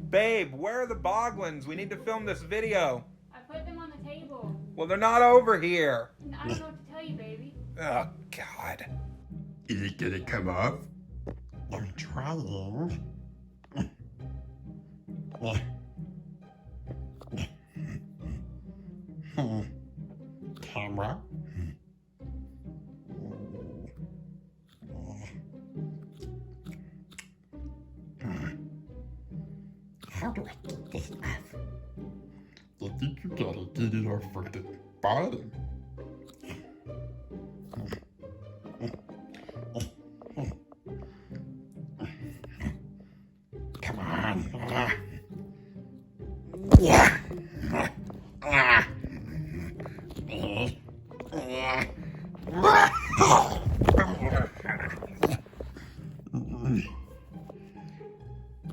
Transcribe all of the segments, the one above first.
Babe, where are the Boglins? We need to film this video. I put them on the table. Well, they're not over here. I don't know what to tell you, baby. Oh, God. Is it gonna come off? I'm trying. Camera. How do I get this off? I think you gotta get it off from the bottom. Come on. Yeah.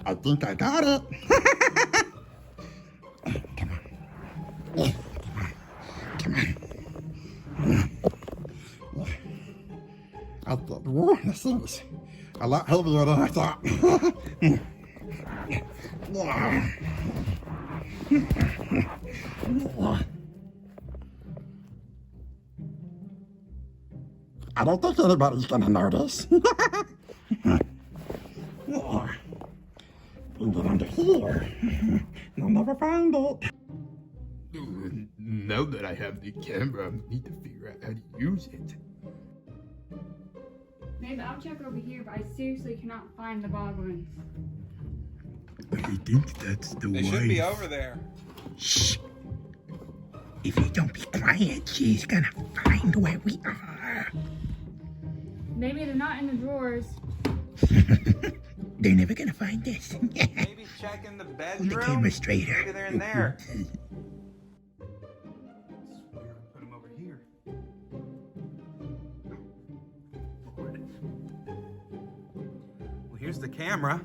I think I got it. Come on. Come on. I thought, whoa, this thing is a lot heavier than I thought. I don't think anybody's gonna notice. And get under here. They'll never find it. Now that I have the camera, I need to figure out how to use it. Maybe I'll check over here, but I seriously cannot find the Boglins. I think that's the They should be over there. Shh. If you don't be quiet, she's gonna find where we are. Maybe they're not in the drawers. They're never gonna find us. Maybe check in the bedroom. The camera's straighter. Maybe they're in there. Put them over here. Well, here's the camera.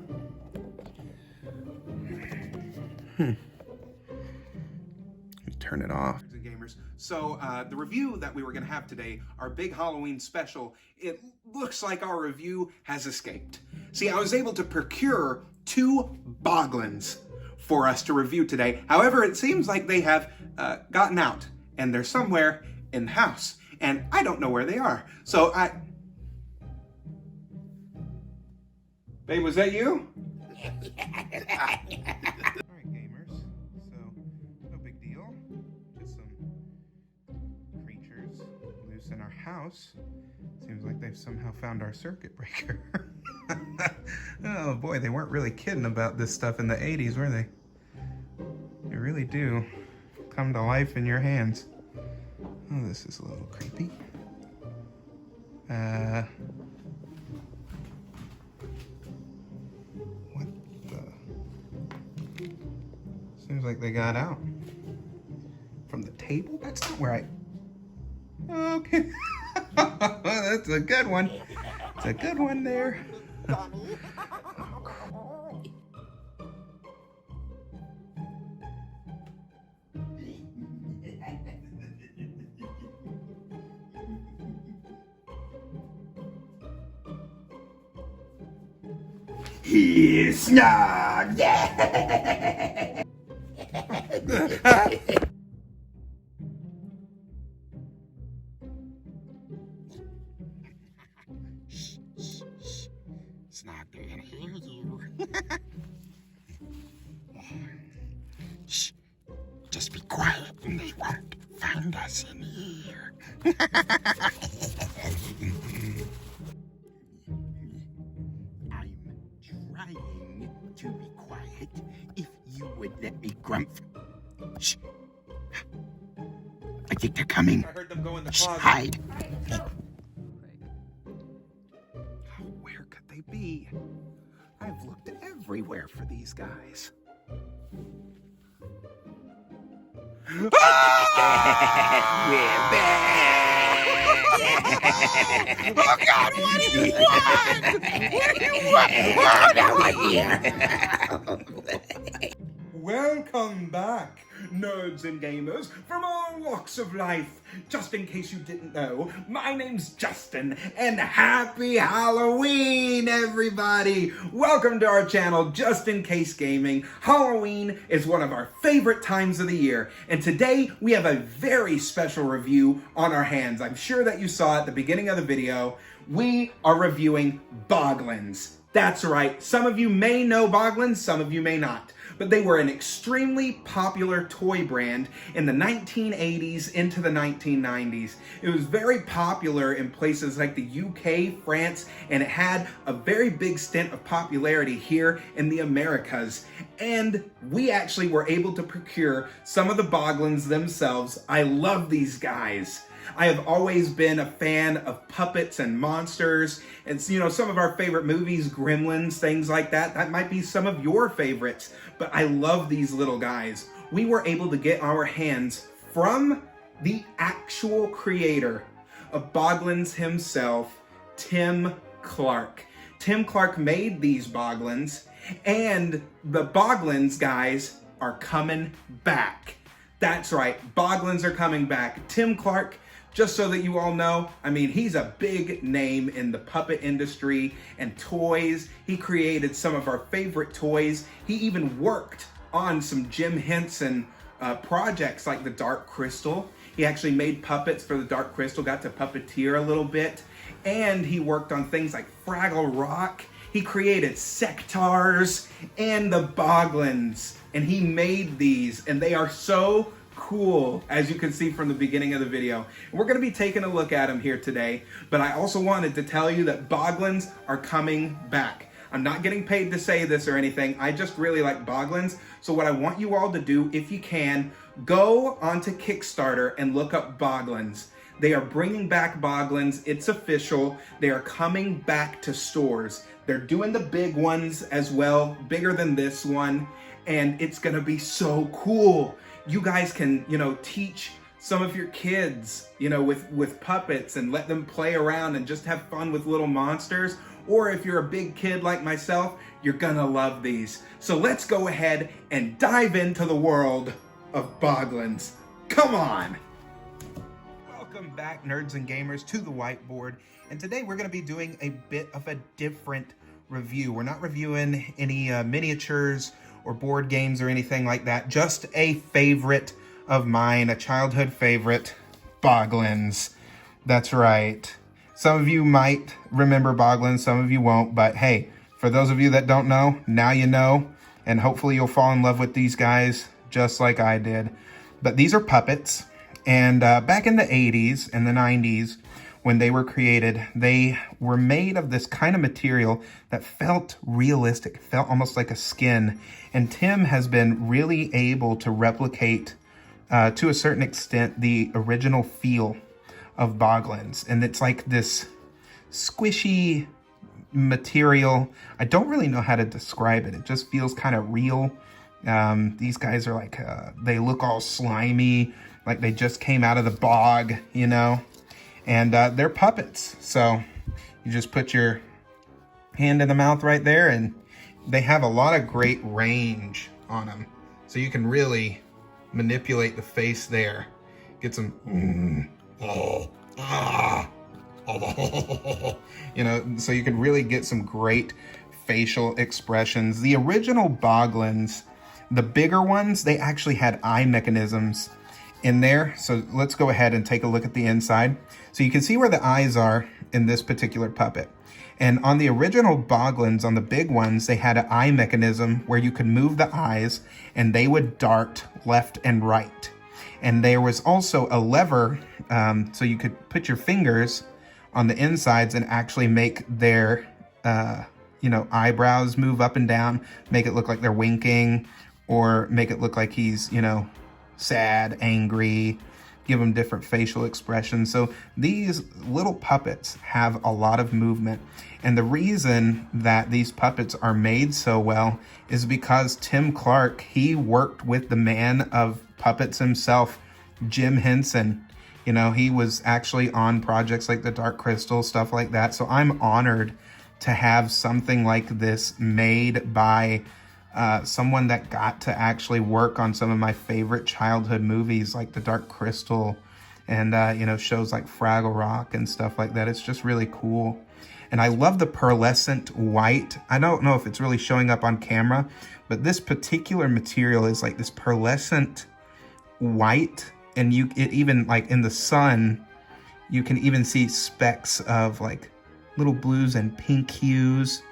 Turn it off. Gamers. So the review that we were going to have today, our big Halloween special, it looks like our review has escaped. See, I was able to procure 2 Boglins for us to review today. However, it seems like they have gotten out and they're somewhere in the house and I don't know where they are. So Babe, was that you? Alright, gamers. So, no big deal. Just some creatures loose in our house. Seems like they've somehow found our circuit breaker. Oh boy, they weren't really kidding about this stuff in the 80s, were they? They really do come to life in your hands. Oh, this is a little creepy. What the? Seems like they got out. From the table? That's not where I... Okay. That's a good one. It's a good one there. He's Snogg! Shh, shh, shh. Snogg, they're gonna hear you. Shh. Just be quiet and they won't find us in here. I'm trying to be quiet if you would let me, Grumph. Shh. I think they're coming. I heard them go in the Shh, closet. hide. Where could they be? I've looked everywhere for these guys. We're back! Oh God, what do you want? What do you want? Oh, now we're here. Welcome back, nerds and gamers from all walks of life. Just in case you didn't know, my name's Justin, and happy Halloween, everybody! Welcome to our channel, Just In Case Gaming. Halloween is one of our favorite times of the year, and today we have a very special review on our hands. I'm sure that you saw at the beginning of the video. We are reviewing Boglins. That's right, some of you may know Boglins, some of you may not. But they were an extremely popular toy brand in the 1980s into the 1990s. It was very popular in places like the UK, France, and it had a very big stint of popularity here in the Americas. And we actually were able to procure some of the Boglins themselves. I love these guys. I have always been a fan of puppets and monsters, and you know, some of our favorite movies, Gremlins, things like that. That might be some of your favorites, but I love these little guys. We were able to get our hands from the actual creator of Boglins himself, Tim Clarke. Tim Clarke made these Boglins, and the Boglins guys are coming back. That's right, Boglins are coming back. Tim Clarke, just so that you all know, I mean, he's a big name in the puppet industry and toys. He created some of our favorite toys. He even worked on some Jim Henson projects like the Dark Crystal. He actually made puppets for the Dark Crystal, got to puppeteer a little bit. And he worked on things like Fraggle Rock. He created Sectars and the Boglins. And he made these, and they are so cool, as you can see from the beginning of the video. And we're going to be taking a look at them here today, but I also wanted to tell you that Boglins are coming back. I'm not getting paid to say this or anything. I just really like Boglins. So what I want you all to do, if you can, go onto Kickstarter and look up Boglins. They are bringing back Boglins. It's official. They are coming back to stores. They're doing the big ones as well, bigger than this one, and it's going to be so cool. You guys can, you know, teach some of your kids, you know, with puppets and let them play around and just have fun with little monsters. Or if you're a big kid like myself, you're gonna love these. So let's go ahead and dive into the world of Boglins. Come on! Welcome back, nerds and gamers, to the whiteboard. And today we're gonna be doing a bit of a different review. We're not reviewing any miniatures or board games or anything like that. Just a favorite of mine, a childhood favorite, Boglins. That's right. Some of you might remember Boglins, some of you won't, but hey, for those of you that don't know, now you know, and hopefully you'll fall in love with these guys just like I did. But these are puppets, and back in the 80s and the 90s, when they were created, they were made of this kind of material that felt realistic, felt almost like a skin. And Tim has been really able to replicate, to a certain extent, the original feel of Boglins. And it's like this squishy material. I don't really know how to describe it. It just feels kind of real. These guys are like, they look all slimy, like they just came out of the bog, you know? And they're puppets, so you just put your hand in the mouth right there, and they have a lot of great range on them. So you can really manipulate the face there. Get some, you know, so you can really get some great facial expressions. The original Boglins, the bigger ones, they actually had eye mechanisms in there. So let's go ahead and take a look at the inside. So you can see where the eyes are in this particular puppet. And on the original Boglins, on the big ones, they had an eye mechanism where you could move the eyes and they would dart left and right. And there was also a lever, so you could put your fingers on the insides and actually make their, you know, eyebrows move up and down, make it look like they're winking, or make it look like he's, you know, sad, angry, give them different facial expressions. So these little puppets have a lot of movement. And the reason that these puppets are made so well is because Tim Clarke, he worked with the man of puppets himself, Jim Henson. You know, he was actually on projects like the Dark Crystal, stuff like that. So I'm honored to have something like this made by someone that got to actually work on some of my favorite childhood movies like The Dark Crystal and, you know, shows like Fraggle Rock and stuff like that. It's just really cool. And I love the pearlescent white. I don't know if it's really showing up on camera, but this particular material is like this pearlescent white. And it even, like in the sun, you can even see specks of like little blues and pink hues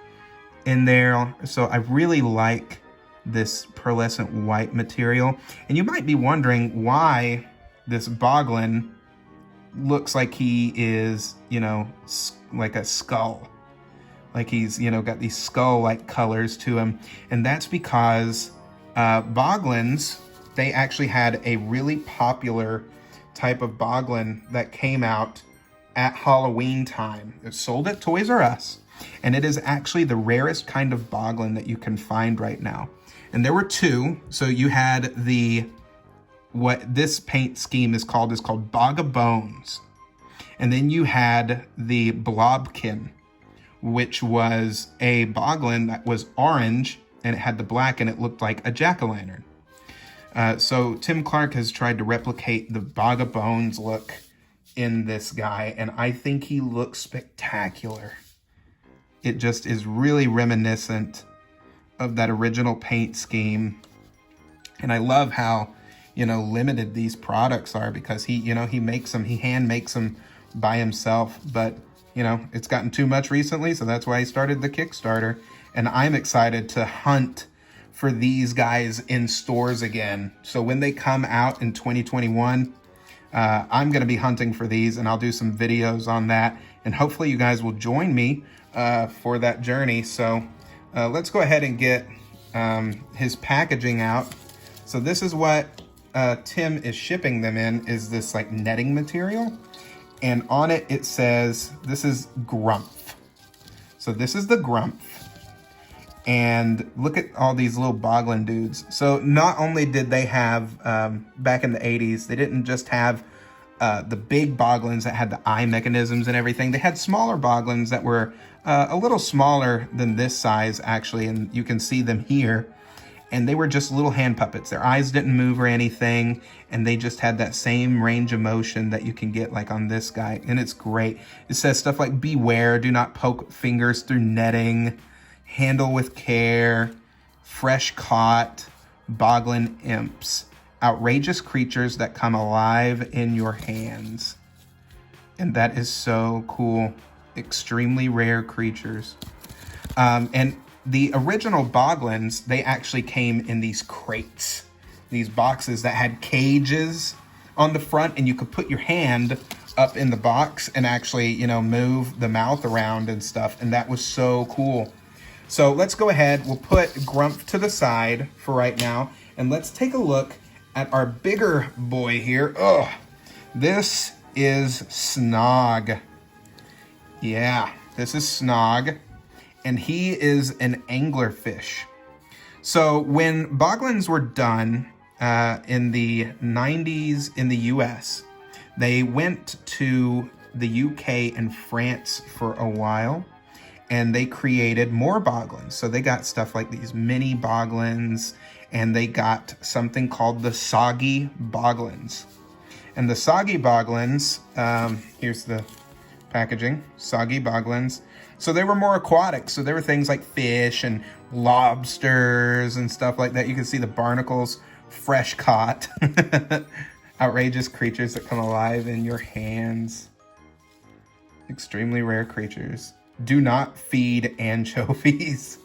in there. So I really like this pearlescent white material. And you might be wondering why this boglin looks like he is, you know, like a skull. Like he's, you know, got these skull-like colors to him. And that's because boglins, they actually had a really popular type of boglin that came out at Halloween time. It's sold at Toys R Us. And it is actually the rarest kind of boglin that you can find right now. And there were two. So you had what this paint scheme is called Bog of Bones. And then you had the Blobkin, which was a boglin that was orange and it had the black and it looked like a jack-o'-lantern. So Tim Clarke has tried to replicate the Bog of Bones look in this guy, and I think he looks spectacular. It just is really reminiscent of that original paint scheme. And I love how, you know, limited these products are because he hand makes them by himself. But, you know, it's gotten too much recently, so that's why he started the Kickstarter. And I'm excited to hunt for these guys in stores again. So when they come out in 2021, I'm going to be hunting for these, and I'll do some videos on that. And hopefully you guys will join me for that journey. So let's go ahead and get his packaging out. So this is what Tim is shipping them in, is this like netting material. And on it, it says, this is Grumph. So this is the Grumph. And look at all these little boglin dudes. So not only did they have, back in the 80s, they didn't just have the big boglins that had the eye mechanisms and everything. They had smaller boglins that were a little smaller than this size, actually. And you can see them here. And they were just little hand puppets. Their eyes didn't move or anything. And they just had that same range of motion that you can get like on this guy. And it's great. It says stuff like, beware, do not poke fingers through netting, handle with care, fresh caught, boglin imps, outrageous creatures that come alive in your hands. And that is so cool. Extremely rare creatures. And the original boglins, they actually came in these crates, these boxes that had cages on the front, and you could put your hand up in the box and actually, you know, move the mouth around and stuff. And that was so cool. So let's go ahead. We'll put Grumph to the side for right now. And let's take a look at our bigger boy here. Oh, this is Snogg. Yeah, this is Snogg. And he is an anglerfish. So when boglins were done in the 90s in the US, they went to the UK and France for a while, and they created more boglins. So they got stuff like these mini boglins, and they got something called the soggy boglins. And the soggy boglins, here's the packaging, soggy boglins. So they were more aquatic. So there were things like fish and lobsters and stuff like that. You can see the barnacles, fresh caught. Outrageous creatures that come alive in your hands. Extremely rare creatures. Do not feed anchovies.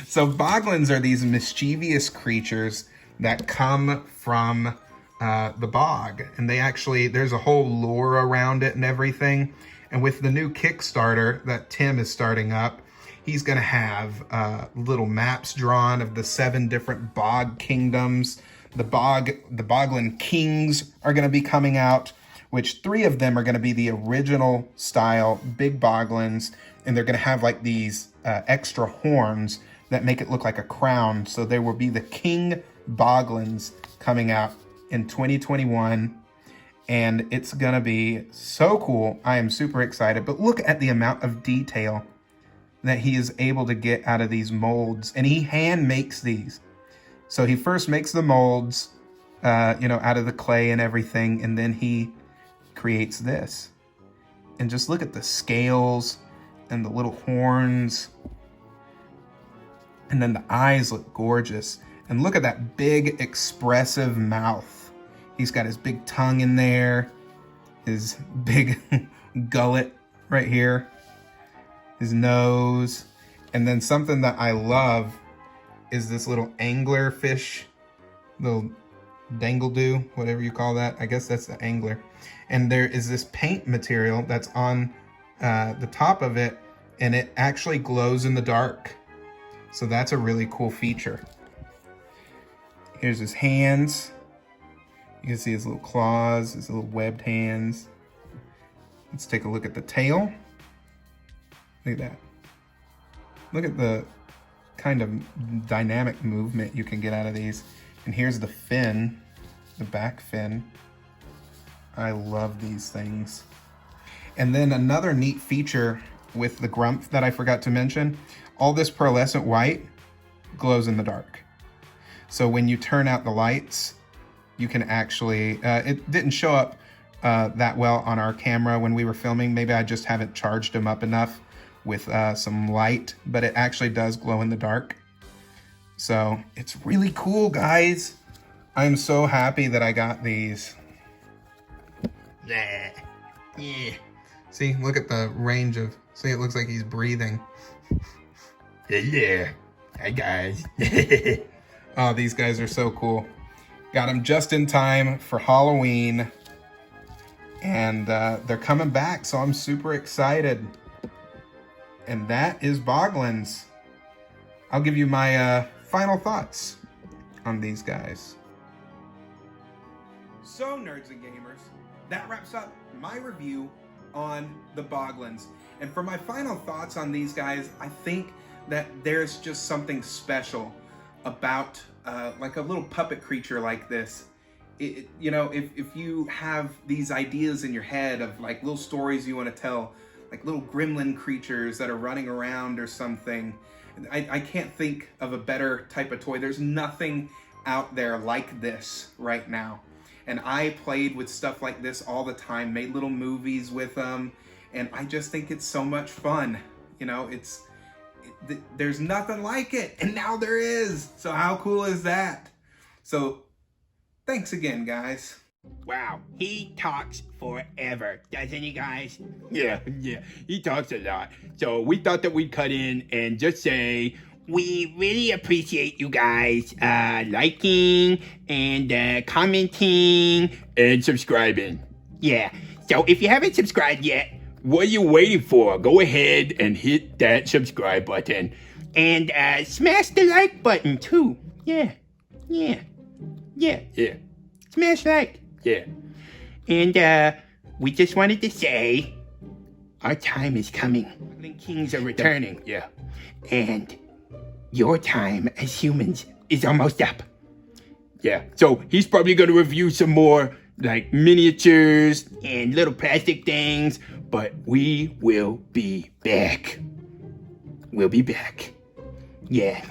So boglins are these mischievous creatures that come from the bog. And they actually, there's a whole lore around it and everything. And with the new Kickstarter that Tim is starting up, he's going to have little maps drawn of the 7 different bog kingdoms. The boglin kings are going to be coming out, which 3 of them are going to be the original style big boglins. And they're going to have like these extra horns that make it look like a crown. So there will be the king boglins coming out in 2021. And it's gonna be so cool. I am super excited. But look at the amount of detail that he is able to get out of these molds. And he hand makes these. So he first makes the molds, out of the clay and everything. And then he creates this. And just look at the scales and the little horns. And then the eyes look gorgeous. And look at that big, expressive mouth. He's got his big tongue in there. His big gullet right here. His nose. And then something that I love is this little angler fish. Little dangle-do, whatever you call that. I guess that's the angler. And there is this paint material that's on the top of it. And it actually glows in the dark. So that's a really cool feature. Here's his hands. You can see his little claws, his little webbed hands. Let's take a look at the tail. Look at that. Look at the kind of dynamic movement you can get out of these. And here's the fin, the back fin. I love these things. And then another neat feature with the Grumph that I forgot to mention, all this pearlescent white glows in the dark. So when you turn out the lights, you can actually, it didn't show up that well on our camera when we were filming. Maybe I just haven't charged them up enough with some light, but it actually does glow in the dark. So it's really cool, guys. I'm so happy that I got these. Yeah. See, look at the range of, see, it looks like he's breathing. Yeah. Hi, guys. Oh, these guys are so cool. Got them just in time for Halloween. And they're coming back, so I'm super excited. And that is Boglins. I'll give you my final thoughts on these guys. So, nerds and gamers, that wraps up my review on the Boglins. And for my final thoughts on these guys, I think that there's just something special about like a little puppet creature like this. If you have these ideas in your head of like little stories you want to tell, like little gremlin creatures that are running around or something, I can't think of a better type of toy. There's nothing out there like this right now. And I played with stuff like this all the time, made little movies with them, and I just think it's so much fun. There's nothing like it, and now there is. So how cool is that? So thanks again, guys. Wow, he talks forever, doesn't he, guys? Yeah, he talks a lot. So we thought that we'd cut in and just say, we really appreciate you guys liking and commenting and subscribing. Yeah, so if you haven't subscribed yet, what are you waiting for? Go ahead and hit that subscribe button. And smash the like button, too. Yeah. Smash like. Yeah. And we just wanted to say, our time is coming. The kings are returning. Yeah. And your time as humans is almost up. Yeah. So he's probably going to review some more like miniatures and little plastic things, but we will be back. We'll be back. Yeah.